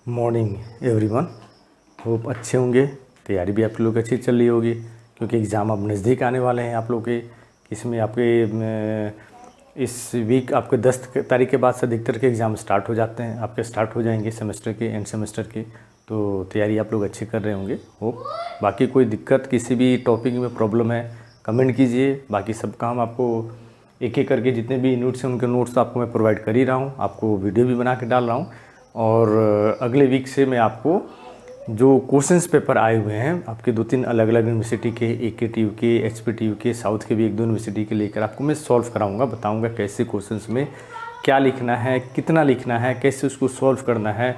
Morning everyone. Hope अच्छे होंगे। तैयारी भी आप लोग की अच्छी चल रही होगी क्योंकि एग्ज़ाम अब नज़दीक आने वाले हैं आप लोग के। इसमें आपके इस वीक आपके 10 तारीख के बाद से अधिकतर के एग्ज़ाम स्टार्ट हो जाते हैं, आपके स्टार्ट हो जाएंगे सेमेस्टर के, एंड सेमेस्टर के। तो तैयारी आप लोग अच्छी कर रहे होंगे होप। बाकी कोई दिक्कत किसी भी टॉपिक में प्रॉब्लम है कमेंट कीजिए। बाकी सब काम आपको एक एक करके जितने भी यूनिट्स हैं उनके नोट्स आपको मैं प्रोवाइड कर ही रहा हूँ, आपको वीडियो भी बना के डाल रहा हूँ। और अगले वीक से मैं आपको जो क्वेश्चंस पेपर आए हुए हैं आपके 2-3 अलग अलग यूनिवर्सिटी के, AKTU के, HPTU के, साउथ के भी 1-2 यूनिवर्सिटी के लेकर आपको मैं सॉल्व कराऊंगा, बताऊंगा कैसे क्वेश्चंस में क्या लिखना है, कितना लिखना है, कैसे उसको सॉल्व करना है।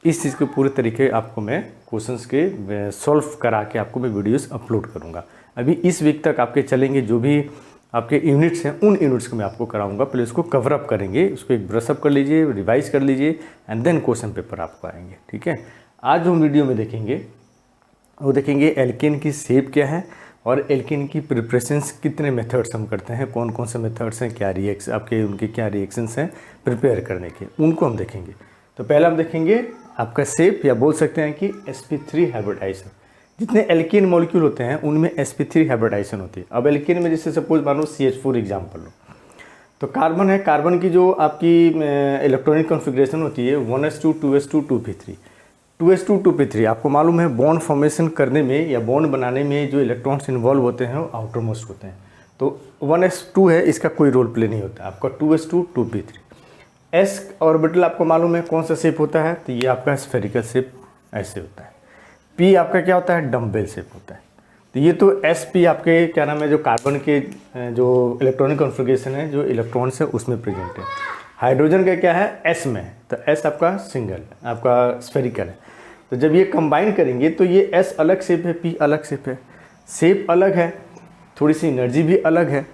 इस चीज़ के पूरे तरीके आपको मैं क्वेश्चंस के सॉल्व करा के आपको मैं वीडियोस अपलोड करूँगा। अभी इस वीक तक आपके चलेंगे, जो भी आपके यूनिट्स हैं उन यूनिट्स को मैं आपको कराऊंगा। पहले उसको कवर अप करेंगे, उसको एक ब्रशअप कर लीजिए, रिवाइज कर लीजिए, एंड देन क्वेश्चन पेपर आपको आएंगे। ठीक है। आज जो हम वीडियो में देखेंगे वो देखेंगे एल्केन की शेप क्या है और एल्केन की प्रिपरेशंस कितने मेथड्स हम करते हैं, कौन कौन से मेथड्स हैं, क्या आपके उनके क्या रिएक्शंस हैं प्रिपेयर करने के, उनको हम देखेंगे। तो पहले हम देखेंगे आपका शेप, या बोल सकते हैं कि sp3 हाइब्रिडाइजेशन। जितने एल्केन मॉलिक्यूल होते हैं उनमें sp3 हाइब्रिडाइजेशन होती है। अब एल्केन में जैसे सपोज मानो CH4 एग्जाम्पल लो, तो कार्बन है, कार्बन की जो आपकी इलेक्ट्रॉनिक कॉन्फ़िगरेशन होती है 1s2 2s2 2p3 2s2 2p3। आपको मालूम है बॉन्ड फॉर्मेशन करने में या बॉन्ड बनाने में जो इलेक्ट्रॉन्स इन्वॉल्व होते हैं वो आउटर मोस्ट होते हैं। तो 1s2 है, इसका कोई रोल प्ले नहीं होता। आपका 2s2 2p3। s ऑर्बिटल आपको मालूम है कौन सा शेप होता है, तो ये आपका स्फेरिकल शेप ऐसे होता है। p आपका क्या होता है, डम्बेल शेप होता है। तो ये तो sp आपके क्या नाम है, जो कार्बन के जो इलेक्ट्रॉनिक कॉन्फ़िगरेशन है, जो इलेक्ट्रॉन्स है उसमें प्रेजेंट है। हाइड्रोजन का क्या है, s में, तो s आपका सिंगल आपका स्फेरिकल है। तो जब ये कंबाइन करेंगे तो ये s अलग शेप है, p अलग शेप है, शेप अलग है, थोड़ी सी एनर्जी भी अलग है।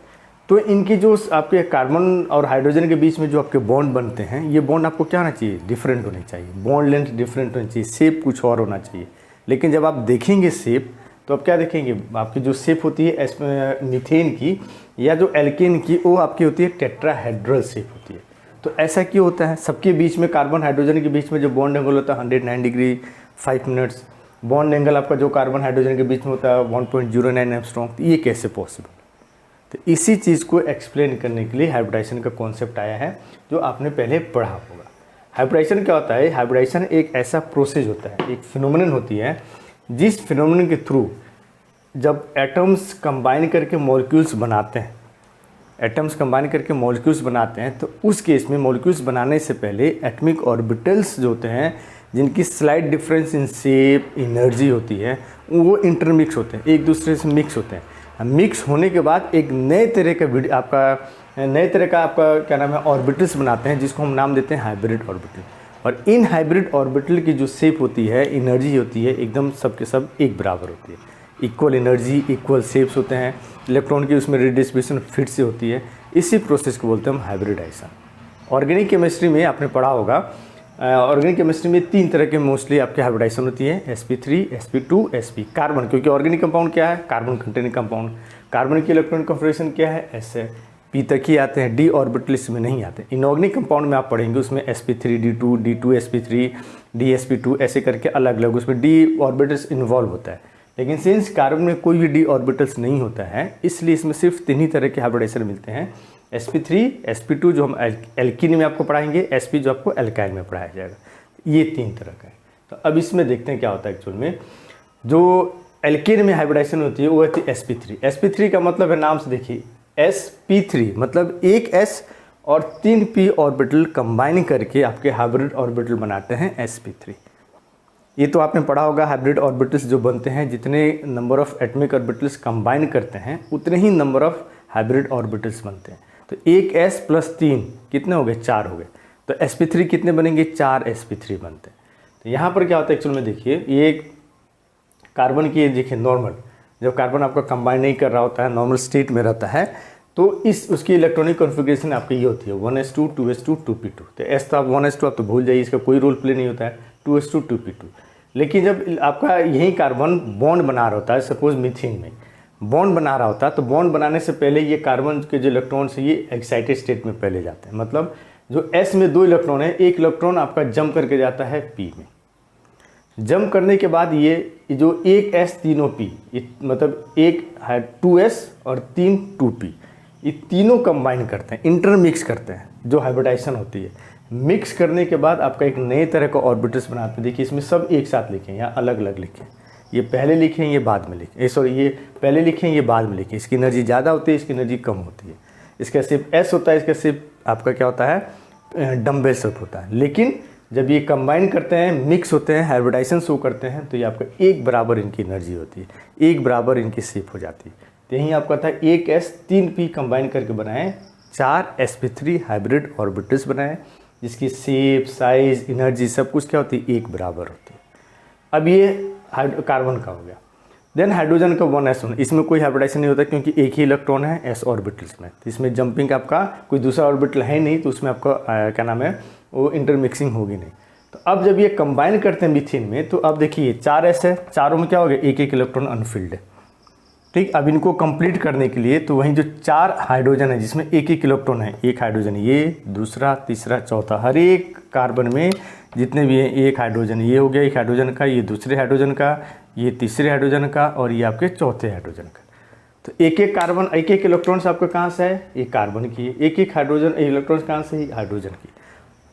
तो इनकी जो आपके कार्बन और हाइड्रोजन के बीच में जो आपके बॉन्ड बनते हैं, ये बॉन्ड आपको क्या होना चाहिए, डिफरेंट होने चाहिए, बॉन्ड लेंथ डिफरेंट होनी चाहिए, शेप कुछ और होना चाहिए। लेकिन जब आप देखेंगे शेप तो आप क्या देखेंगे, आपकी जो शेप होती है मीथेन की या जो एल्केन की, वो आपकी होती है टेट्राहेड्रल शेप होती है। तो ऐसा क्यों होता है, सबके बीच में कार्बन हाइड्रोजन के बीच में जो बॉन्ड एंगल होता है 109 डिग्री 5 मिनट्स, बॉन्ड एंगल आपका जो कार्बन हाइड्रोजन के बीच में होता है 1.09 एंगस्ट्रॉम। ये कैसे पॉसिबल। तो इसी चीज़ को एक्सप्लेन करने के लिए हाइब्रिडाइजेशन का कॉन्सेप्ट आया है, जो आपने पहले पढ़ा होगा। हाइब्रिडाइजेशन क्या होता है, हाइब्रिडाइजेशन एक ऐसा प्रोसेस होता है, एक फिनोमेनन होती है, जिस फिनोमेनन के थ्रू जब एटम्स कंबाइन करके मॉलिक्यूल्स बनाते हैं, एटम्स कंबाइन करके मॉलिक्यूल्स बनाते हैं, तो उस केस में मॉलिक्यूल्स बनाने से पहले एटॉमिक ऑर्बिटल्स जो होते हैं, जिनकी slight difference in shape energy होती है, वो इंटरमिक्स होते हैं, एक दूसरे से मिक्स होते हैं। मिक्स होने के बाद एक नए तरह का आपका क्या नाम है, ऑर्बिटल्स बनाते हैं, जिसको हम नाम देते हैं हाइब्रिड ऑर्बिटल। और इन हाइब्रिड ऑर्बिटल की जो शेप होती है, एनर्जी होती है, एकदम सब के सब एक बराबर होती है, इक्वल एनर्जी, इक्वल शेप्स होते हैं, इलेक्ट्रॉन की उसमें रिडिस्ट्रीब्यूशन फिट से होती है। इसी प्रोसेस को बोलते हैं हम हाइब्रिडाइजेशन। ऑर्गेनिक केमिस्ट्री में आपने पढ़ा होगा, ऑर्गेनिक केमिस्ट्री में 3 तरह के मोस्टली आपके हाइब्रिडाइजेशन होती है, sp3 sp2 sp। कार्बन, क्योंकि ऑर्गेनिक कंपाउंड क्या है, कार्बन कंटेनिंग कंपाउंड, कार्बन की इलेक्ट्रॉनिक कॉन्फ़िगरेशन क्या है, s है, p तक ही आते हैं, d ऑर्बिटल इसमें नहीं आते। इनऑर्गेनिक कंपाउंड में आप पढ़ेंगे, उसमें sp3 d2 d2 sp3 d sp2 ऐसे करके अलग अलग उसमें d ऑर्बिटल्स इन्वॉल्व होता है। लेकिन सिंस कार्बन में कोई भी d ऑर्बिटल्स नहीं होता है, इसलिए इसमें सिर्फ 3 ही तरह के हाइब्रिडाइजेशन मिलते हैं, sp3 sp2 जो हम एल्कीन में आपको पढ़ाएंगे, sp जो आपको एल्काइल में पढ़ाया जाएगा। ये 3 तरह का है। तो अब इसमें देखते हैं क्या होता है एक्चुअल में। जो एल्कीन में हाइब्रिडाइजेशन होती है वो होती है sp3। sp3 का मतलब है, नाम से देखिए, sp3 मतलब एक s और 3 p ऑर्बिटल कंबाइन करके आपके हाइब्रिड ऑर्बिटल बनाते हैं sp3। ये तो आपने पढ़ा होगा, हाइब्रिड ऑर्बिटल्स जो बनते हैं, जितने number of atomic orbitals combine करते हैं उतने ही नंबर ऑफ हाइब्रिड ऑर्बिटल्स बनते हैं। तो एक s प्लस 3 कितने हो गए, 4 हो गए। तो sp3 कितने बनेंगे, 4 sp3 बनते हैं। तो यहाँ पर क्या होता है एक्चुअल में, देखिए ये कार्बन की, देखिए नॉर्मल, जब कार्बन आपका कंबाइन नहीं कर रहा होता है, नॉर्मल स्टेट में रहता है, तो उसकी इलेक्ट्रॉनिक कॉन्फ़िगरेशन आपकी ये होती है 1s2 2s2 2p2। तो s तो आप 1s2 आप तो भूल जाइए, इसका कोई रोल प्ले नहीं होता है, 2s2 2p2। लेकिन जब आपका यही कार्बन बॉन्ड बना रहा होता है, सपोज मीथेन में बॉन्ड बना रहा होता है, तो बॉन्ड बनाने से पहले ये कार्बन के जो इलेक्ट्रॉन्स हैं ये एक्साइटेड स्टेट में पहले जाते हैं। मतलब जो s में 2 इलेक्ट्रॉन है, एक इलेक्ट्रॉन आपका जंप करके जाता है p में, जंप करने के बाद ये जो एक S तीनों P, मतलब एक है 2S और 3 2P, ये तीनों कंबाइन करते हैं, इंटरमिक्स करते हैं, जो हाइब्रिडाइजेशन होती है। मिक्स करने के बाद आपका एक नए तरह का ऑर्बिटल्स बनाते हैं। देखिए इसमें सब एक साथ लिखे हैं या अलग अलग लिखे हैं, ये पहले लिखे हैं ये बाद में लिखे, सॉरी ये पहले लिखे हैं ये बाद में लिखे। इसकी एनर्जी ज़्यादा होती है, इसकी एनर्जी कम होती है। इसका सिर्फ S होता है, इसका सिर्फ आपका क्या होता है, डम्बेल शेप होता है। लेकिन जब ये कंबाइन करते हैं, मिक्स होते हैं, हाइब्रिडाइजेशन शो करते हैं, तो ये आपका एक बराबर इनकी एनर्जी होती है, एक बराबर इनकी शेप हो जाती है। तो यहीं आपका था एक S 3P कंबाइन करके बनाए 4 sp3 हाइब्रिड ऑर्बिटल्स बनाए, जिसकी शेप, साइज, एनर्जी सब कुछ क्या होती है, एक बराबर होती है। अब ये कार्बन का हो गया। देन हाइड्रोजन का 1s1, इसमें कोई हाइब्रिडाइजेशन नहीं होता क्योंकि एक ही इलेक्ट्रॉन है s ऑर्बिटल्स में, तो इसमें जंपिंग आपका कोई दूसरा ऑर्बिटल है नहीं, तो उसमें आपका क्या नाम है, वो इंटरमिक्सिंग होगी नहीं। तो अब जब ये कंबाइन करते हैं मीथेन में, तो अब देखिए 4s है, चारों में क्या हो गया, एक एक इलेक्ट्रॉन अनफिल्ड है। ठीक, अब इनको कंप्लीट करने के लिए तो वहीं जो 4 हाइड्रोजन है जिसमें एक एक इलेक्ट्रॉन है, एक हाइड्रोजन ये, दूसरा, तीसरा, चौथा, हर एक कार्बन में जितने भी हैं एक हाइड्रोजन, ये हो गया एक हाइड्रोजन का, ये दूसरे हाइड्रोजन का, ये तीसरे हाइड्रोजन का, और ये आपके चौथे हाइड्रोजन का। तो एक एक कार्बन, एक एक इलेक्ट्रॉन्स आपका कहाँ से है, ये कार्बन की है। एक एक हाइड्रोजन इलेक्ट्रॉन्स कहाँ से है, हाइड्रोजन की।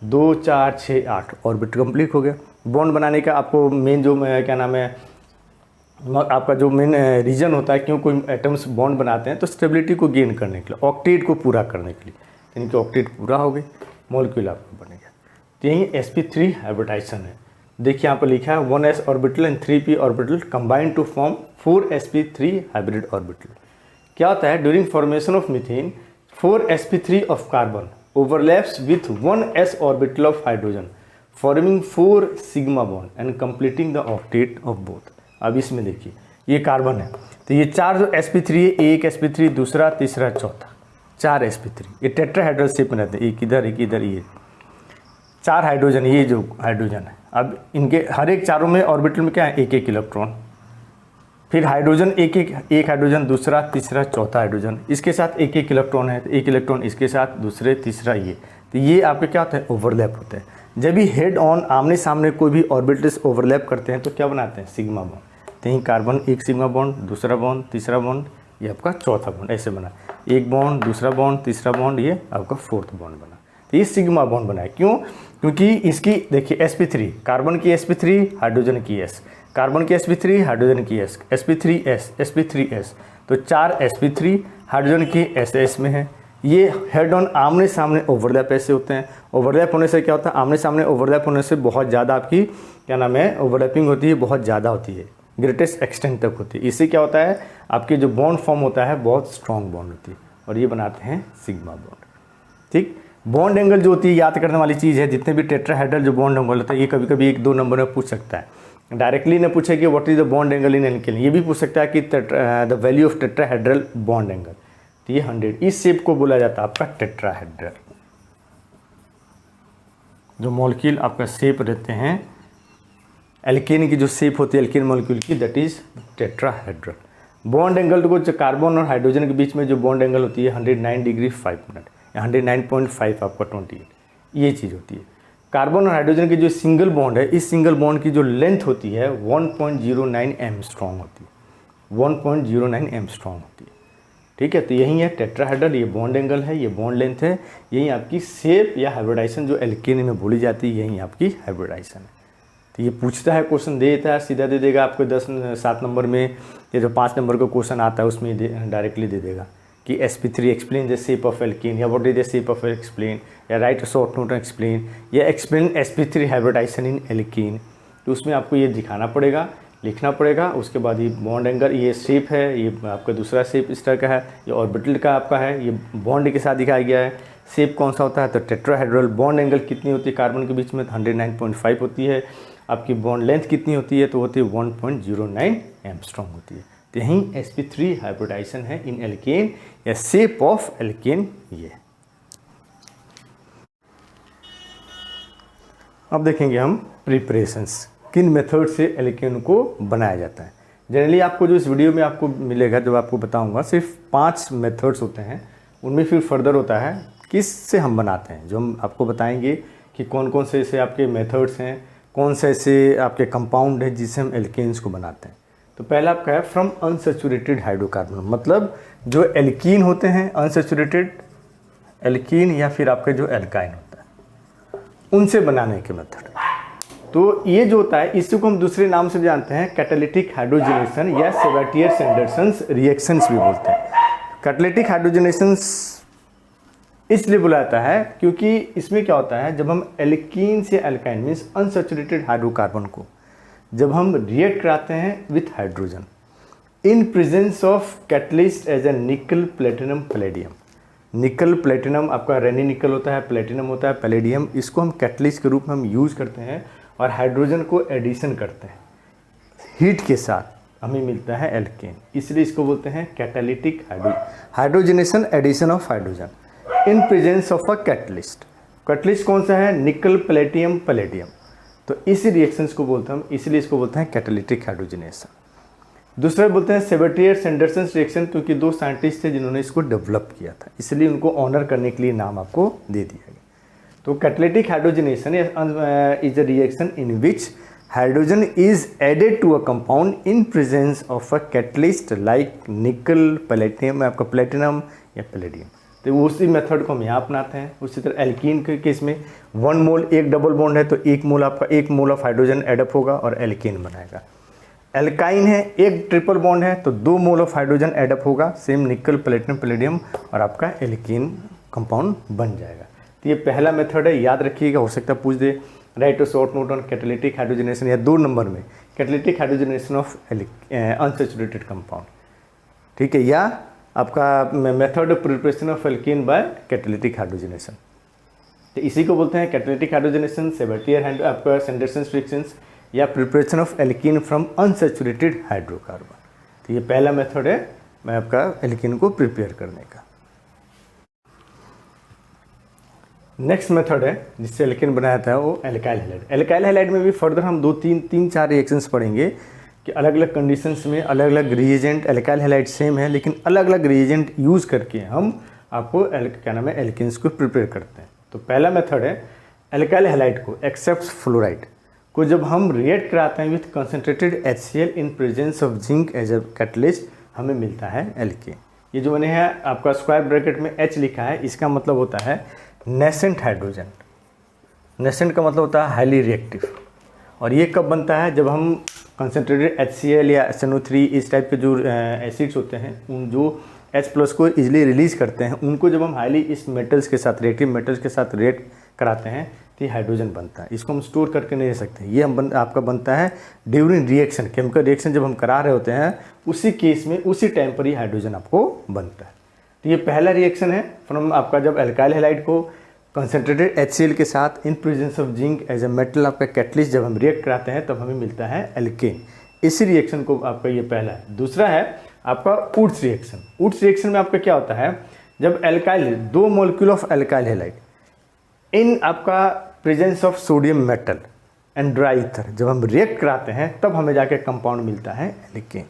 2 4 6 8 ऑर्बिट कंप्लीट हो गया। बॉन्ड बनाने का आपको मेन जो क्या नाम है, आपका जो मेन रीजन होता है क्यों कोई एटम्स बॉन्ड बनाते हैं, तो स्टेबिलिटी को गेन करने के लिए, ऑक्टेट को पूरा करने के लिए। यानी कि ऑक्टेट पूरा हो गई, मॉलिक्यूल आपका बनेगा। तो यही sp3 हाइब्रिडाइजेशन है। देखिए यहाँ पर लिखा है 1s orbital and 3p orbital combined to form 4 sp3 hybrid orbital. क्या होता है, during formation of methane 4 sp3 of carbon overlaps with 1s orbital of hydrogen forming 4 sigma bond and completing the octet of both. अब इसमें देखिए ये carbon है, तो ये 4 जो sp3 है, एक sp3, दूसरा, तीसरा, चौथा, 4 sp3, ये टेट्राहेड्रल शेप में रहते हैं, एक इधर एक इधर, ये 4 हाइड्रोजन, ये जो हाइड्रोजन है। अब इनके हर एक चारों में ऑर्बिटल में क्या है, एक एक इलेक्ट्रॉन, फिर हाइड्रोजन एक हाइड्रोजन, दूसरा, तीसरा, चौथा हाइड्रोजन, इसके साथ एक एक इलेक्ट्रॉन है, तो एक इलेक्ट्रॉन इसके साथ, दूसरे, तीसरा, ये। तो ये आपके क्या होता है, ओवरलैप होते हैं। जब भी हेड ऑन आमने सामने कोई भी ऑर्बिटल्स ओवरलैप करते हैं तो क्या बनाते हैं, सिग्मा बॉन्ड। तो यहीं कार्बन एक सिग्मा बॉन्ड, दूसरा बॉन्ड, तीसरा बॉन्ड, ये आपका चौथा बॉन्ड, ऐसे बना, एक बॉन्ड, दूसरा बॉन्ड, तीसरा बॉन्ड, ये आपका 4th बॉन्ड बना। तो ये सिग्मा बॉन्ड बना है। क्यों, क्योंकि इसकी देखिए sp3, कार्बन की sp3, हाइड्रोजन की s, कार्बन की sp3, हाइड्रोजन की s, sp3s, sp3s, तो 4 sp3 हाइड्रोजन की s में है। ये हेड ऑन आमने सामने ओवरलैप ऐसे होते हैं। ओवरलैप होने से क्या होता है, आमने सामने ओवरलैप होने से बहुत ज़्यादा आपकी क्या नाम है, ओवरलैपिंग होती है, बहुत ज़्यादा होती है, ग्रेटेस्ट एक्सटेंट तक होती है। इससे क्या होता है, आपके जो बॉन्ड फॉर्म होता है बहुत स्ट्रॉन्ग बॉन्ड होती है, और ये बनाते हैं सिग्मा बॉन्ड। ठीक, बॉन्ड एंगल जो होती है याद करने वाली चीज़ है। जितने भी टेट्राहेड्रल जो बॉन्ड एंगल होता है, ये कभी कभी 1-2 नंबर में पूछ सकता है। डायरेक्टली ने पूछे कि what is the bond angle in alkane, ये भी पूछ सकता है कि the value of tetrahedral bond angle, तो ये 100। इस शेप को बोला जाता है आपका टेट्राहेड्रल। जो मॉलिक्यूल आपका शेप रहते हैं, एल्केन की जो शेप होती है एल्केन मॉलिक्यूल की, that is tetrahedral. Bond angle को कार्बन और हाइड्रोजन के बीच में जो बॉन्ड एंगल होती है 109 डिग्री 5 मिनट, 109.5 आपका 28, ये चीज़ होती है। कार्बन और हाइड्रोजन की जो सिंगल बॉन्ड है, इस सिंगल बॉन्ड की जो लेंथ होती है 1.09 एंगस्ट्रॉम होती है, 1.09 एंगस्ट्रॉम होती है। ठीक है, तो यही है टेट्राहेड्रल, ये बॉन्ड एंगल है, ये बॉन्ड लेंथ है, यही आपकी शेप या हाइब्रिडाइजेशन जो एल्केन में बोली जाती है, यही आपकी हाइब्रिडाइजेशन है। तो ये पूछता है, क्वेश्चन दे देता है, सीधा दे देगा आपको 7 नंबर में, या जो 5 नंबर का क्वेश्चन आता है उसमें डायरेक्टली दे देगा कि sp3 explain the shape of alkane, या what is the shape of explain, या राइट शॉर्ट नोट एक्सप्लेन, या explain sp3 hybridization in alkane. तो उसमें आपको ये दिखाना पड़ेगा, लिखना पड़ेगा। उसके बाद ये बॉन्ड एंगल, ये शेप है, ये आपका दूसरा शेप इस तरह का है, ये ऑर्बिटल का आपका है, ये बॉन्ड के साथ दिखाया गया है। शेप कौन सा होता है, तो टेट्राहेड्रल। बॉन्ड एंगल कितनी होती है कार्बन के बीच में, 109.5 होती है। आपकी बॉन्ड लेंथ कितनी होती है, तो होती है 1.09 एंगस्ट्रॉम होती है। तो यहीं sp3 हाइब्रिडाइजेशन है इन एल्केन, या शेप ऑफ एल्केन ये। अब देखेंगे हम प्रिपरेशंस, किन मेथड से एल्केन को बनाया जाता है। जनरली आपको जो इस वीडियो में आपको मिलेगा, जब आपको बताऊंगा, सिर्फ 5 मेथड्स होते हैं। उनमें फिर फर्दर होता है किस से हम बनाते हैं, जो हम आपको बताएंगे कि कौन कौन से ऐसे आपके मेथड्स हैं, कौन से ऐसे आपके कंपाउंड है जिससे हम एल्केन्स को बनाते हैं। तो पहला आपका है फ्रॉम अनसैचुरेटेड हाइड्रोकार्बन, मतलब जो एल्कीन होते हैं अनसैचुरेटेड एल्कीन या फिर आपके जो एल्काइन होता है उनसे बनाने के मेथड। तो ये जो होता है इसी को हम दूसरे नाम से जानते हैं कैटालिटिक हाइड्रोजनेशन या सेबाटियर-सैंडरसन्स रिएक्शंस भी बोलते हैं। कैटालिटिक हाइड्रोजनेशंस इसलिए बुलाता है क्योंकि इसमें क्या होता है, जब हम एल्कीन से एल्काइन मीन्स अनसैचुरेटेड हाइड्रोकार्बन को जब हम रिएक्ट कराते हैं with hydrogen in presence of catalyst as a nickel platinum palladium. निकल प्लेटिनम आपका रेनी निकल होता है, प्लेटिनम होता है, पैलेडियम, इसको हम कैटलिस्ट के रूप में हम यूज़ करते हैं और हाइड्रोजन को एडिशन करते हैं हीट के साथ हमें मिलता है एल्केन, इसलिए इसको बोलते हैं catalytic hydrogenation addition of hydrogen in presence of a catalyst. Catalyst कौन सा है, निकल प्लेटियम पैलेडियम, तो इस रिएक्शंस को बोलते हैं हम, इसलिए इसको बोलते हैं कैटालिटिक हाइड्रोजनेशन। दूसरा बोलते हैं सेबाटियर-सैंडरसन्स रिएक्शन, क्योंकि दो साइंटिस्ट थे जिन्होंने इसको डेवलप किया था, इसलिए उनको ऑनर करने के लिए नाम आपको दे दिया गया। तो catalytic hydrogenation is a reaction in which hydrogen is added to a compound in presence of a catalyst like nickel platinum आपका प्लेटिनम या पैलेडियम। तो उसी मेथड को हम यहाँ अपनाते हैं। उसी तरह एल्कीन के केस में 1 मोल एक डबल बॉन्ड है तो 1 मोल आपका 1 मोल ऑफ हाइड्रोजन एडअप होगा और एल्कीन बनाएगा। एल्काइन है एक ट्रिपल बॉन्ड है तो 2 मोल ऑफ हाइड्रोजन एडअप होगा, सेम निकल प्लेटिनम पैलेडियम, और आपका एल्कीन कंपाउंड बन जाएगा। तो ये पहला मेथड है, याद रखिएगा, हो सकता है पूछ दे write to short note on catalytic hydrogenation, या 2 नंबर में catalytic hydrogenation of unsaturated compound, ठीक है, या आपका method of preparation of alkene by catalytic hydrogenation. तो इसी को बोलते हैं कैटालिटिक हाइड्रोजनेशन, सेबाटियर आपका सैंडरसन्स रिएक्शंस या preparation of alkene from unsaturated hydrocarbon. तो ये पहला मेथड है मैं आपका एल्कीन को प्रिपेयर करने का। नेक्स्ट मेथड है जिससे एल्कीन बनाया था वो एल्काइल हैलाइड। एल्काइल हैलाइड में भी फर्दर हम 2-3-4 रिएक्शंस पढ़ेंगे कि अलग अलग कंडीशंस में अलग अलग रिएजेंट, एल्काइल हैलाइड सेम है लेकिन अलग अलग रिएजेंट यूज़ करके हम आपको क्या नाम है एल्कीन्स को प्रिपेयर करते हैं। तो पहला मेथड है एल्काइल हैलाइड को एक्सेप्ट फ्लोराइड को जब हम रिएक्ट कराते हैं with concentrated HCl in presence of zinc as a catalyst हमें मिलता है एल्केन। ये जो मैंने है आपका स्क्वायर ब्रैकेट में H लिखा है, इसका मतलब होता है नेसेंट हाइड्रोजन। नेसेंट का मतलब होता है हाईली रिएक्टिव, और ये कब बनता है जब हम कंसनट्रेटेड HCl या SNO3 इस टाइप के जो एसिड्स होते हैं उन जो H+ को इजीली रिलीज करते हैं उनको जब हम हाईली इस मेटल्स के साथ रिएक्टिव मेटल्स के साथ रिएक्ट कराते हैं तो ये हाइड्रोजन बनता है। इसको हम स्टोर करके नहीं रह सकते, ये हम आपका बनता है ड्यूरिंग रिएक्शन, केमिकल रिएक्शन जब हम करा रहे होते हैं उसी केस में उसी टाइम पर ही हाइड्रोजन आपको बनता है। तो ये पहला रिएक्शन है फ्रॉम आपका जब एल्काइल हैलाइड को कंसनट्रेटेड HCl के साथ in presence of zinc as a metal आपका कैटलिस्ट जब हम रिएक्ट कराते हैं तब हमें मिलता है एल्केन। इसी रिएक्शन को आपका ये पहला है। दूसरा है आपका वुड्स रिएक्शन। वुड्स रिएक्शन में आपका क्या होता है जब alkyl 2 molecule of alkyl halide in आपका presence of sodium metal and dry ether जब हम रिएक्ट कराते हैं तब हमें जाके कंपाउंड मिलता है एल्केन।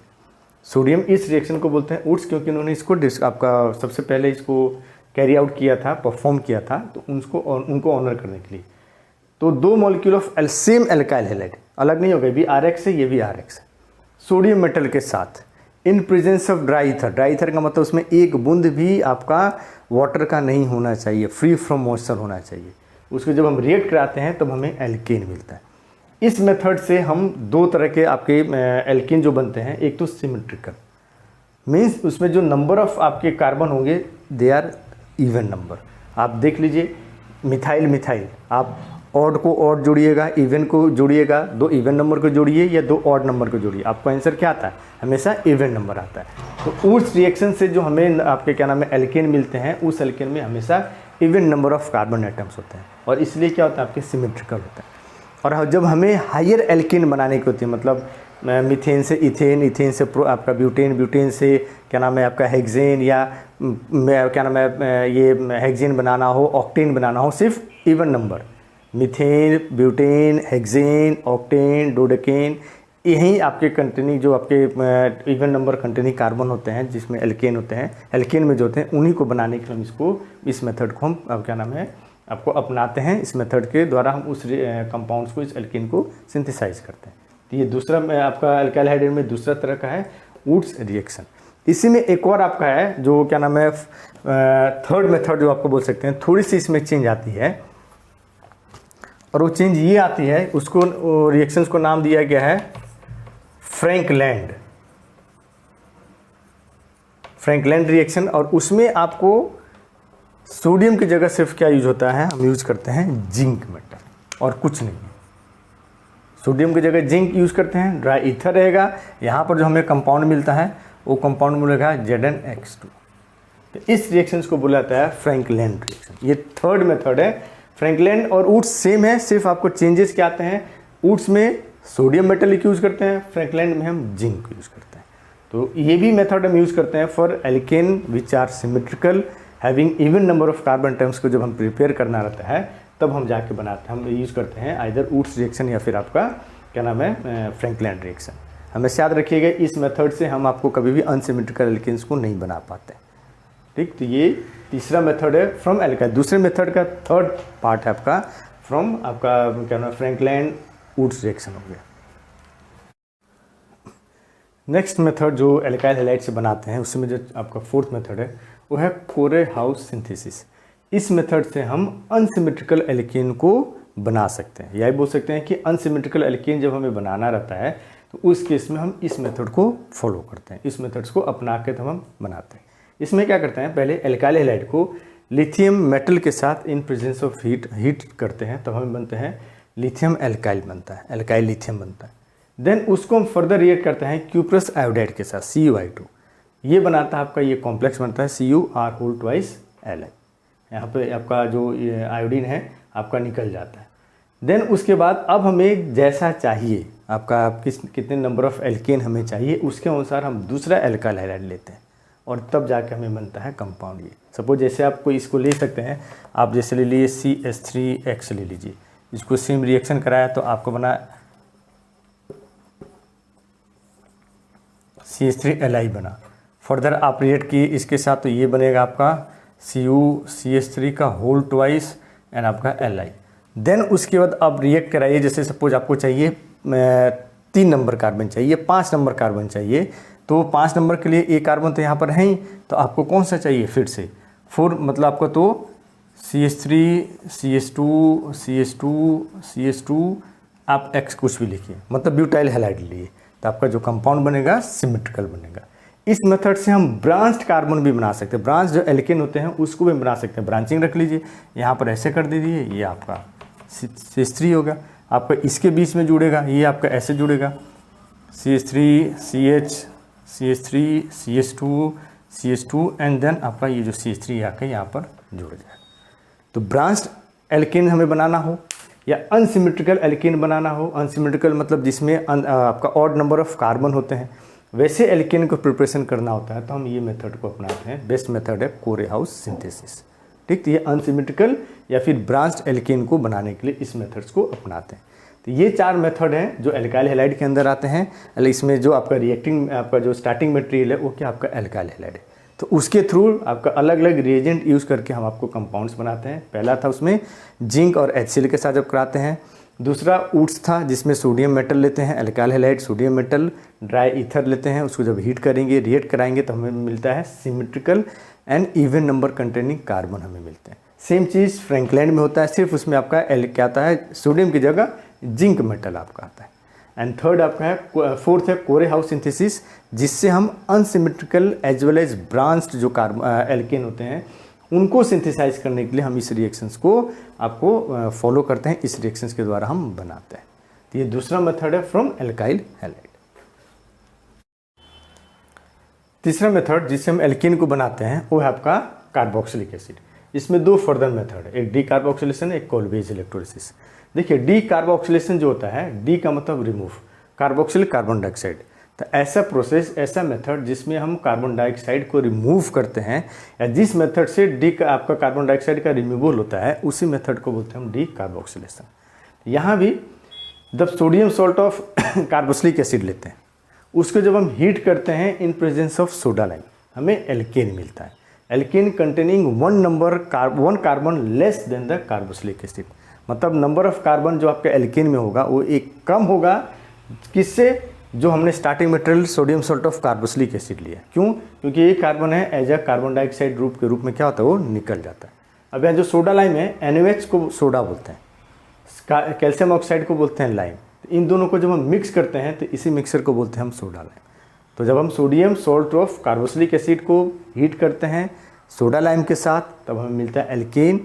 सोडियम इस रिएक्शन को बोलते हैं वुड्स क्योंकि उन्होंने इसको आपका सबसे पहले इसको कैरी आउट किया था, परफॉर्म किया था, तो उनको ऑनर करने के लिए। तो 2 molecule of same alkyl halide अलग नहीं हो गए, भी RX है ये भी RX है, सोडियम मेटल के साथ in presence of dry ether. Dry ether का मतलब उसमें एक बूंद भी आपका वाटर का नहीं होना चाहिए, फ्री फ्रॉम मॉइस्चर होना चाहिए। उसको जब हम रिएक्ट कराते हैं तब हमें एल्केन मिलता है। इस मेथड से हम 2 तरह के आपके एल्केन जो बनते हैं, एक तो सिमेट्रिकल मीन्स उसमें जो नंबर ऑफ आपके कार्बन होंगे दे आर इवन नंबर। आप देख लीजिए मिथाइल मिथाइल, आप ऑड को ऑड जोड़िएगा, इवन को जोड़िएगा, 2 इवन नंबर को जोड़िए या 2 ऑड नंबर को जोड़िए, आपको आंसर क्या आता है, हमेशा इवन नंबर आता है। तो उस रिएक्शन से जो हमें आपके क्या नाम है एल्केन मिलते हैं, उस एल्केन में हमेशा even number of carbon atoms होते हैं और इसलिए क्या होता है आपके सिमेट्रिकल होता है। और जब हमें हायर एल्केन बनाने की होती है, मतलब मीथेन से इथेन, इथेन से आपका ब्यूटेन, ब्यूटेन से क्या नाम है आपका हेक्सेन, या क्या नाम है ये हेक्सेन बनाना हो, ऑक्टेन बनाना हो, सिर्फ even number methane, butane, hexane, octane, dodecane, यही आपके कंटेनिंग जो आपके इवन नंबर कंटेनिंग कार्बन होते हैं जिसमें एल्केन होते हैं, एल्केन में जो होते हैं उन्हीं को बनाने के लिए हम इसको इस मेथड को हम अब क्या नाम है आपको अपनाते हैं। इस मेथड के द्वारा हम उस कंपाउंड्स को, इस एल्केन को सिंथेसाइज करते हैं। तो ये दूसरा आपका अल्काइल हाइड्राइड में दूसरा तरह का है वुड्स रिएक्शन। इसी में एक और आपका है जो क्या नाम है, थर्ड मेथड जो आपको बोल सकते हैं। थोड़ी सी इसमें चेंज आती है, और वो चेंज ये आती है, उसको रिएक्शंस को नाम दिया गया है फ्रैंकलैंड रिएक्शन। और उसमें आपको सोडियम की जगह सिर्फ क्या यूज होता है, हम यूज करते हैं जिंक मेटल और कुछ नहीं। सोडियम की जगह जिंक यूज करते हैं, ड्राई ईथर रहेगा। यहाँ पर जो हमें कंपाउंड मिलता है वो कंपाउंड मिलेगा ZnX2। तो इस रिएक्शंस को बोला जाता है फ्रैंकलैंड रिएक्शन। ये थर्ड मेथड है। फ्रैंकलैंड और वुड्स सेम है, सिर्फ आपको चेंजेस क्या आते हैं। वुड्स में सोडियम मेटल यूज करते हैं, फ्रैंकलैंड में हम जिंक यूज करते हैं। तो ये भी मेथड हम यूज करते हैं for alkane which are symmetrical having even number of carbon terms को जब हम प्रिपेयर करना रहता है तब हम जाके बनाते हैं, हम यूज करते हैं आइदर वुड्स रिएक्शन या फिर आपका क्या नाम है फ्रैंकलैंड रिएक्शन। हमेशा याद रखिएगा इस मेथड से हम आपको कभी भी अनसिमेट्रिकल एल्केन्स को नहीं बना पाते। ठीक, तो ये तीसरा मेथड है फ्रॉम एल्काइल। दूसरे मेथड का थर्ड पार्ट है आपका फ्रॉम आपका क्या नाम फ्रैंकलैंड वुड्स रिएक्शन हो गया। नेक्स्ट मेथड जो एल्काइल हैलाइड से बनाते हैं उसमें जो आपका फोर्थ मेथड है वो है कोरे-हाउस सिंथेसिस। इस मेथड से हम अनसिमेट्रिकल एल्केन को बना सकते हैं। यही बोल सकते हैं कि अनसिमेट्रिकल एल्केन जब हमें बनाना रहता है तो उस केस में हम इस मेथड को फॉलो करते हैं, इस मेथड्स को अपना के हम बनाते हैं। इसमें क्या करते हैं, पहले एल्काइल हैलाइड को लिथियम मेटल के साथ इन प्रेजेंस ऑफ हीट करते हैं, तब हमें बनते हैं लिथियम एल्काइल बनता है, एल्काइल लिथियम बनता है। देन उसको हम फर्दर रिएक्ट करते हैं क्यूप्रस आयोडाइड के साथ CuI2। ये बनाता है आपका, ये कॉम्प्लेक्स बनता है Cu2Li। यहाँ पे आपका जो आयोडीन है आपका निकल जाता है। देन उसके बाद अब हमें जैसा चाहिए आपका कितने नंबर ऑफ एल्केन हमें चाहिए उसके अनुसार हम दूसरा एल्काइल हैलाइड लेते हैं और तब जाके हमें बनता है कंपाउंड। ये सपोज जैसे आपको इसको ले सकते हैं, आप जैसे ले लिए CH3X ले लीजिए, इसको सेम रिएक्शन कराया तो आपको बना CH3Li बना। फर्दर आप रिएक्ट किए इसके साथ तो ये बनेगा आपका CuCH3 का होल ट्वाइस एंड आपका Li। देन उसके बाद आप रिएक्ट कराइए, जैसे सपोज आपको चाहिए 3 नंबर कार्बन चाहिए, 5 नंबर कार्बन चाहिए, तो 5 नंबर के लिए एक कार्बन तो यहाँ पर है ही, तो आपको कौन सा चाहिए फिर से 4, मतलब आपको तो CH3 CH2 CH2 CH2 आप X कुछ भी लिखिए, मतलब ब्यूटाइल हैलाइड लिए, तो आपका जो कंपाउंड बनेगा सिमेट्रिकल बनेगा। इस मेथड से हम ब्रांच्ड कार्बन भी बना सकते हैं, ब्रांच जो एल्केन होते हैं उसको भी बना सकते हैं। ब्रांचिंग रख लीजिए, यहाँ पर ऐसे कर दीजिए, ये आपका CH3 होगा, आपका इसके बीच में जुड़ेगा, ये आपका ऐसे जुड़ेगा CH3 CH CH3 CH2 CH2 and then आपका ये जो CH3 आकर यहाँ पर जुड़ जाएगा। तो ब्रांच्ड एल्केन हमें बनाना हो या अनसिमेट्रिकल एल्केन बनाना हो, अनसिमेट्रिकल मतलब जिसमें आपका ऑड नंबर ऑफ कार्बन होते हैं, वैसे एल्केन को प्रिपरेशन करना होता है तो हम ये मेथड को अपनाते हैं। बेस्ट मेथड है कोरे-हाउस सिंथेसिस। ठीक, तो ये अनसिमेट्रिकल या फिर ब्रांच्ड एल्केन को बनाने के लिए इस मेथड्स को अपनाते हैं। तो ये 4 मेथड हैं जो एल्काइल हैलाइड के अंदर आते हैं। इसमें जो आपका रिएक्टिंग आपका जो स्टार्टिंग मटेरियल है वो क्या आपका एल्काइल हैलाइड है, तो उसके थ्रू आपका अलग अलग रिएजेंट यूज़ करके हम आपको कंपाउंड्स बनाते हैं। पहला था उसमें जिंक और HCl के साथ जब कराते हैं। दूसरा वुड्स था जिसमें सोडियम मेटल लेते हैं, alkyl halide sodium metal, dry ether लेते हैं, उसको जब हीट करेंगे रिएक्ट कराएंगे तो हमें मिलता है symmetrical and even number containing carbon हमें मिलते हैं। सेम चीज़ फ्रैंकलैंड में होता है, सिर्फ उसमें आपका क्या आता है, सोडियम की जगह जिंक मेटल आपका आता है। एंड थर्ड आपका है, फोर्थ है कोरे-हाउस सिंथेसिस, जिससे हम unsymmetrical as well as branched जो एल्केन होते हैं उनको सिंथेसाइज करने के लिए हम इस रिएक्शंस को आपको फॉलो करते हैं, इस रिएक्शंस के द्वारा हम बनाते हैं। तो ये दूसरा मेथड है फ्रॉम एल्काइल हैलाइड। तीसरा मेथड जिससे हम एल्केन को बनाते हैं वो है आपका कार्बोक्सिलिक एसिड। इसमें 2 फर्दर मेथड है, एक डीकार्बोक्सिलेशन, एक कोल्बेज इलेक्ट्रोलिसिस। देखिए डीकार्बोक्सिलेशन जो होता है, डी का मतलब रिमूव, कार्बोक्सिल कार्बन डाइऑक्साइड, तो ऐसा प्रोसेस, ऐसा मेथड जिसमें हम कार्बन डाइऑक्साइड को रिमूव करते हैं या जिस मेथड से आपका कार्बन डाइऑक्साइड का रिमूवल होता है उसी मेथड को बोलते हैं हम डीकार्बोक्सिलेशन। यहाँ भी जब sodium salt of carboxylic acid लेते हैं उसको जब हम हीट करते हैं in presence of soda lime हमें एल्केन मिलता है। Alkane containing one carbon less than the carboxylic acid, मतलब नंबर ऑफ कार्बन जो आपके एल्केन में होगा वो एक कम होगा, किससे, जो हमने starting material sodium salt of carboxylic acid लिया। क्यों? क्योंकि ये कार्बन है as a carbon dioxide group के रूप में क्या होता है, वो निकल जाता है। अब यहाँ जो सोडा लाइम है, NaOH को सोडा बोलते हैं, कैल्शियम ऑक्साइड को बोलते हैं लाइम। इन दोनों को जब हम मिक्स करते हैं तो इसी मिक्सर को बोलते हैं हम सोडा लाइम। तो जब हम sodium salt of carboxylic acid को हीट करते हैं सोडा लाइम के साथ, तब हमें मिलता है एल्केन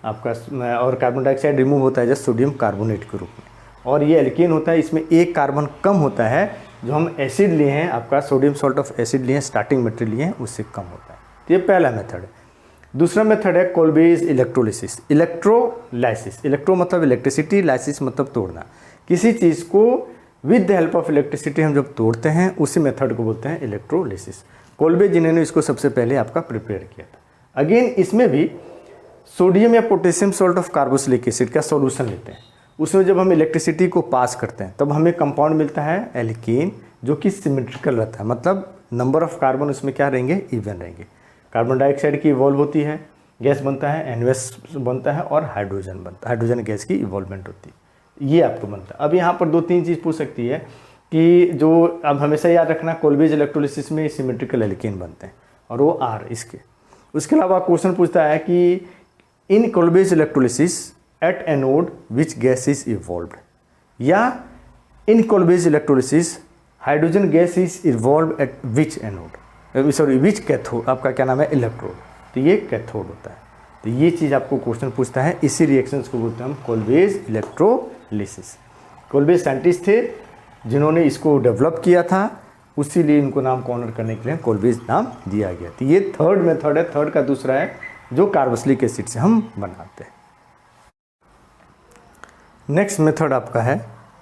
आपका, और कार्बन डाइऑक्साइड रिमूव होता है जैसे सोडियम कार्बोनेट के रूप में। और ये एल्केन होता है, इसमें एक कार्बन कम होता है, जो हम एसिड लिए हैं आपका सोडियम सॉल्ट ऑफ एसिड लिए हैं, स्टार्टिंग मटेरियल लिए हैं, उससे कम होता है। तो ये पहला मेथड है। दूसरा मेथड है कोल्बेज इलेक्ट्रोलिसिस। इलेक्ट्रोलाइसिस, इलेक्ट्रो मतलब इलेक्ट्रिसिटी, लाइसिस मतलब तोड़ना। किसी चीज़ को with the help of electricity हम जब तोड़ते हैं उसी मेथड को बोलते हैं इलेक्ट्रोलिसिस। कोल्बेज जिन्होंने इसको सबसे पहले आपका प्रिपेयर किया था। अगेन इसमें भी सोडियम या potassium salt of carboxylic acid का सॉल्यूशन लेते हैं, उसमें जब हम इलेक्ट्रिसिटी को पास करते हैं तब हमें कंपाउंड मिलता है एल्केन, जो कि सिमेट्रिकल रहता है, मतलब नंबर ऑफ कार्बन उसमें क्या रहेंगे, इवन रहेंगे। कार्बन डाइऑक्साइड की इवॉल्व होती है, गैस बनता है, NOH बनता है और हाइड्रोजन बनता है, हाइड्रोजन गैस की इवॉल्वमेंट होती है, ये आपको बनता है। अब यहाँ पर 2-3 चीज़ पूछ सकती है कि जो अब हमेशा याद रखना, कोल्बेज इलेक्ट्रोलिसिस में सिमेट्रिकल एल्केन बनते हैं और वो R इसके। उसके अलावा क्वेश्चन पूछता है कि in Kolbe's electrolysis at anode which gas is evolved, या in Kolbe's electrolysis hydrogen gas is evolve at which anode, sorry which cathode, आपका क्या नाम है, इलेक्ट्रोड। तो ये कैथोड होता है। तो ये चीज़ आपको क्वेश्चन पूछता है, इसी रिएक्शंस को बोलते हैं हम कोल्बेज इलेक्ट्रोलिसिस। कोल्बेज साइंटिस्ट थे जिन्होंने इसको डेवलप किया था, उसी लिए इनको नाम को ऑनर करने के लिए कोल्बेज नाम दिया गया। तो ये थर्ड मेथड है, थर्ड का दूसरा है जो कार्बोक्सिलिक एसिड से हम बनाते हैं। नेक्स्ट मेथड आपका है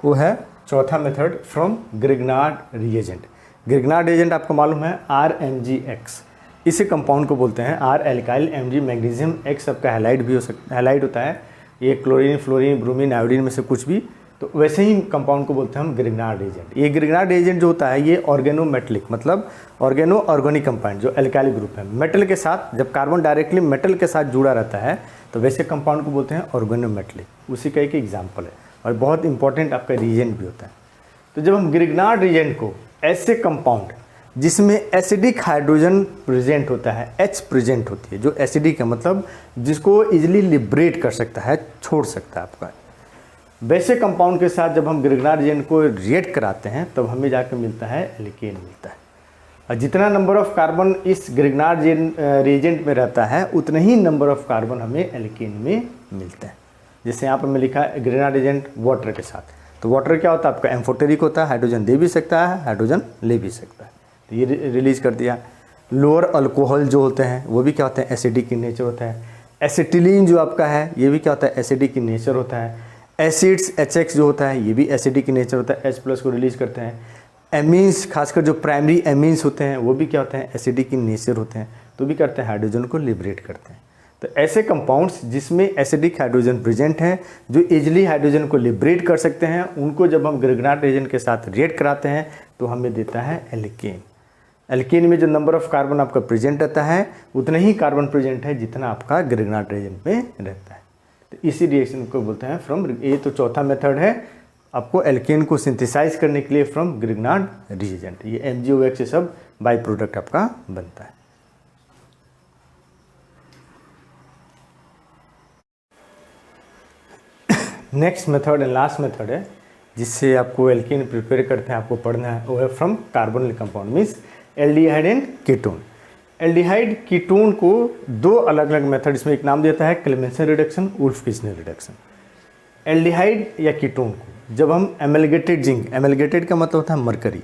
वो है चौथा method from Grignard reagent. Grignard reagent आपको मालूम है RMgX, इसी कंपाउंड को बोलते हैं R alkyl, Mg magnesium, X आपका हैलाइड भी हो सकता, हैलाइड होता है, ये क्लोरीन, फ्लोरीन, ब्रोमीन, आयोडीन में से कुछ भी। तो वैसे ही कंपाउंड को बोलते हैं हम ग्रिग्नार्ड एजेंट। ये ग्रिग्नार्ड एजेंट जो होता है ये ऑर्गेनोमेटलिक, मतलब ऑर्गेनिक कंपाउंड जो एल्काइल ग्रुप है, मेटल के साथ, जब कार्बन डायरेक्टली मेटल के साथ जुड़ा रहता है तो वैसे कंपाउंड को बोलते हैं ऑर्गेनोमेटलिक, उसी का एक एग्जाम्पल है और बहुत इंपॉर्टेंट आपका रिएजेंट भी होता है। तो जब हम ग्रिग्नार्ड रिएजेंट को ऐसे कंपाउंड जिसमें एसिडिक हाइड्रोजन प्रेजेंट होता है, H प्रेजेंट होती है, जो एसिडिक है मतलब जिसको इजिली लिबरेट कर सकता है, छोड़ सकता है आपका, वैसे कंपाउंड के साथ जब हम ग्रिग्नार्ड रिएजेंट को रिएक्ट कराते हैं तब हमें जाकर मिलता है एल्केन मिलता है। और जितना नंबर ऑफ कार्बन इस ग्रिग्नार्ड रिएजेंट में रहता है उतना ही नंबर ऑफ कार्बन हमें एल्केन में मिलता है। जैसे यहाँ पर मैं लिखा है ग्रिग्नार्ड रिएजेंट वाटर के साथ, तो वाटर क्या होता है आपका, एम्फोटेरिक होता है, हाइड्रोजन दे भी सकता है, हाइड्रोजन ले भी सकता है, तो ये रिलीज कर दिया। लोअर अल्कोहल जो होते हैं वो भी क्या होते हैं, एसिडिक इन नेचर होता है। एसिटिलीन जो आपका है ये भी क्या होता है, एसिडिक इन नेचर होता है। एसिड्स HX जो होता है ये भी एसिडिक इन नेचर होता है, H+ को रिलीज करते हैं। एमीन्स, खासकर जो प्राइमरी एमीन्स होते हैं वो भी क्या होते हैं, एसिडिक इन नेचर होते हैं, तो भी करते हैं हाइड्रोजन को लिबरेट करते हैं। तो ऐसे कंपाउंड्स जिसमें एसिडिक हाइड्रोजन प्रेजेंट हैं, जो इजिली हाइड्रोजन को लिबरेट कर सकते हैं, उनको जब हम ग्रिग्नार्ड रिएजेंट के साथ रिएक्ट कराते हैं तो हमें देता है एल्केन। एल्केन में जो नंबर ऑफ कार्बन आपका प्रेजेंट रहता है उतना ही कार्बन प्रेजेंट है जितना आपका ग्रिग्नार्ड रिएजेंट में रहता है। तो इसी रिएक्शन को बोलते हैं फ्रॉम, ये तो चौथा मेथड है आपको एल्केन को सिंथेसाइज करने के लिए फ्रॉम ग्रिग्नार्ड रिएजेंट। ये MgOX से सब बाई प्रोडक्ट आपका बनता है। Next method and last method है जिससे आपको एल्केन प्रिपेयर करते हैं, आपको पढ़ना है, वो है from carbonyl compound, means aldehyde and ketone. Aldehyde ketone को दो अलग अलग मेथड, इसमें एक नाम देता है Clemmensen reduction, wolf-Kitchener reduction. Aldehyde या कीटोन को जब हम एमलगेटेड जिंक, एमलगेटेड का मतलब होता है मरकरी,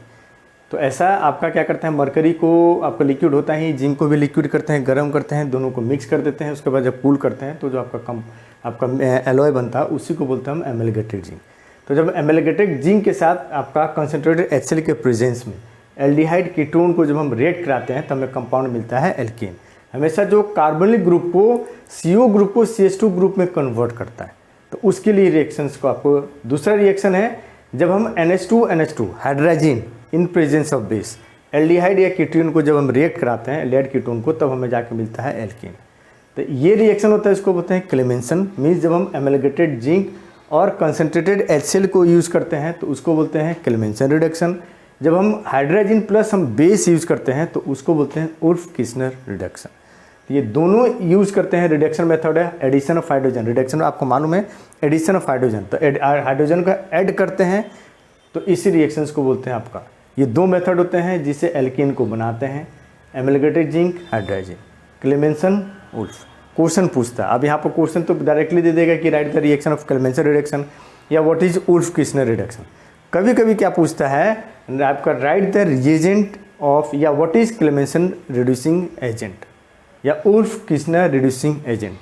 तो ऐसा आपका क्या करते हैं, मरकरी को आपका लिक्विड होता है, जिंक को भी लिक्विड करते हैं, गर्म करते हैं, दोनों को मिक्स कर देते हैं, उसके बाद जब कूल करते हैं तो जो आपका एलॉय बनता है उसी को बोलते हैं हम एमलगेटेड जिंक। तो जब एमलगेटेड जिंक के साथ आपका कंसनट्रेटेड HCl के प्रेजेंस में एल्डिहाइड कीटोन को जब हम रिएक्ट कराते हैं तब हमें कंपाउंड मिलता है एल्केन। हमेशा जो कार्बोनिल ग्रुप को CO ग्रुप को CH2 ग्रुप में कन्वर्ट करता है, तो उसके लिए रिएक्शंस को आपको, दूसरा रिएक्शन है जब हम NH2 hydrogen in presence of base aldehyde या कीटोन को जब हम रिएक्ट कराते हैं एल्डिहाइड कीटोन को, तब हमें जाके मिलता है एल्कीन। तो ये रिएक्शन होता है, इसको बोलते हैं क्लेमेंसन। मीन्स जब हम एमलगेटेड जिंक और कंसनट्रेटेड HCl को यूज़ करते हैं तो उसको बोलते हैं क्लेमेंसन रिडक्शन। जब हम हाइड्रोजन प्लस हम बेस यूज़ करते हैं तो उसको बोलते हैं उल्फ किस्नर रिडक्शन। ये दोनों यूज़ करते हैं। रिडक्शन मेथड है एडिशन ऑफ हाइड्रोजन, रिडक्शन आपको मालूम है एडिशन ऑफ हाइड्रोजन, तो हाइड्रोजन का ऐड करते हैं तो इसी रिएक्शंस को बोलते हैं आपका। ये दो मेथड होते हैं जिससे एल्कीन को बनाते हैं, amalgamated zinc hydrogen, Clemmensen Wolff. Question पूछता है, अब यहाँ पर क्वेश्चन तो डायरेक्टली दे देगा कि write the reaction of Clemmensen reduction या what is Wolff Kishner reduction. कभी कभी क्या पूछता है आपका राइट द रिएजेंट ऑफ या what is Clemmensen reducing agent या उल्फ किस्नर रिड्यूसिंग एजेंट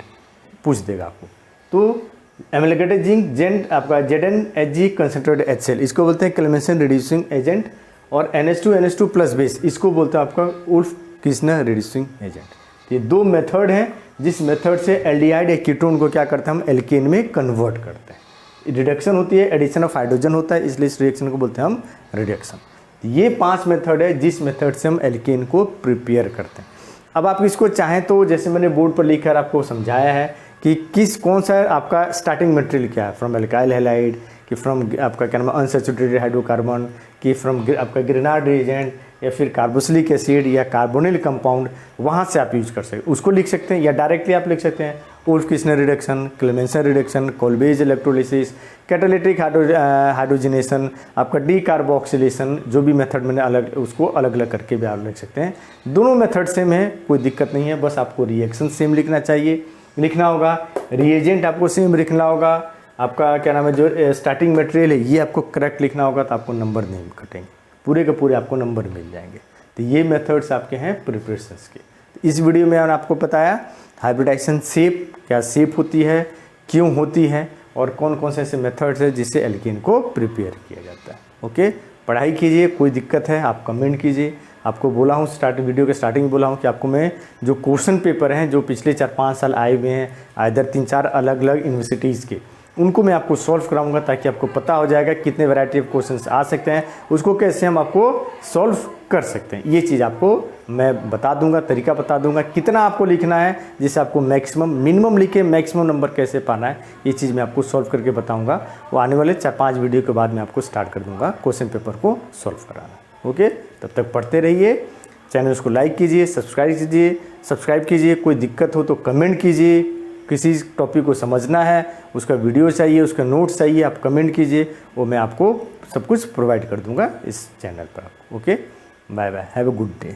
पूछ देगा आपको। तो एमलगेटेड जिंक जेंट आपका ZnHg कंसनट्रेटेड HCl, इसको बोलते हैं क्लेमेंसन रिड्यूसिंग एजेंट, और NH2 प्लस बेस, इसको बोलते हैं आपका उल्फ किस्नर रिड्यूसिंग एजेंट। ये दो मेथड हैं जिस मेथड से एल्डिहाइड या कीटोन को क्या करते हैं हम एल्केन में कन्वर्ट करते हैं। रिडक्शन होती है, एडिशन ऑफ हाइड्रोजन होता है, इसलिए इस रिएक्शन को बोलते हैं हम रिडक्शन। ये 5 मेथड है जिस मेथड से हम एल्केन को प्रिपेयर करते हैं। अब आप इसको चाहें तो जैसे मैंने बोर्ड पर लिखकर आपको समझाया है कि कौन सा आपका स्टार्टिंग मटेरियल क्या है, फ्रॉम एल्काइल हैलाइड कि फ्रॉम आपका क्या नाम है अनसैचुरेटेड हाइड्रोकार्बन कि फ्रॉम आपका ग्रेनाड रिएजेंट या फिर कार्बोक्सिलिक एसिड या कार्बोनिल कंपाउंड, वहाँ से आप यूज कर सकते हैं, उसको लिख सकते हैं, या डायरेक्टली आप लिख सकते हैं Wolff Kishner reduction, Clemmensen reduction, Kolbe's electrolysis, catalytic hydrogenation, आपका डी कार्बोक्सिलेशन, जो भी मेथड मैंने अलग उसको अलग अलग करके भी आप लिख सकते हैं। दोनों मेथड सेम है, कोई दिक्कत नहीं है, बस आपको रिएक्शन सेम लिखना चाहिए, लिखना होगा, रिएजेंट आपको सेम लिखना होगा, आपका क्या नाम है जो स्टार्टिंग मटेरियल है ये आपको करेक्ट लिखना होगा, तो आपको नंबर नहीं कटेंगे, पूरे के पूरे आपको नंबर मिल जाएंगे। तो ये मेथड्स आपके हैं प्रिपरेशंस के। तो इस वीडियो में मैंने आपको बताया हाइब्रिडाइजेशन शेप, क्या शेप होती है, क्यों होती है, और कौन कौन से ऐसे मेथड्स है जिससे एल्केन को प्रिपेयर किया जाता है। ओके, पढ़ाई कीजिए, कोई दिक्कत है आप कमेंट कीजिए। आपको बोला हूँ वीडियो के स्टार्टिंग में बोला हूँ कि आपको मैं जो क्वेश्चन पेपर हैं जो पिछले 4-5 साल आए हुए हैं इधर 3-4 अलग अलग यूनिवर्सिटीज़ के, उनको मैं आपको सॉल्व कराऊंगा ताकि आपको पता हो जाएगा कितने वैरायटी ऑफ क्वेश्चंस आ सकते हैं, उसको कैसे हम आपको सॉल्व कर सकते हैं। ये चीज़ आपको मैं बता दूंगा, तरीका बता दूंगा, कितना आपको लिखना है जिससे आपको मैक्सिमम, मिनिमम लिखे मैक्सिमम नंबर कैसे पाना है, ये चीज़ मैं आपको सॉल्व करके बताऊंगा। वो आने वाले 4-5 वीडियो के बाद मैं आपको स्टार्ट कर दूँगा क्वेश्चन पेपर को सॉल्व कराना। ओके, तब तक पढ़ते रहिए, चैनल को लाइक कीजिए, सब्सक्राइब कीजिए, कोई दिक्कत हो तो कमेंट कीजिए, किसी टॉपिक को समझना है, उसका वीडियो चाहिए, उसका नोट्स चाहिए, आप कमेंट कीजिए, वो मैं आपको सब कुछ प्रोवाइड कर दूंगा इस चैनल पर। Okay, bye bye, have a good day.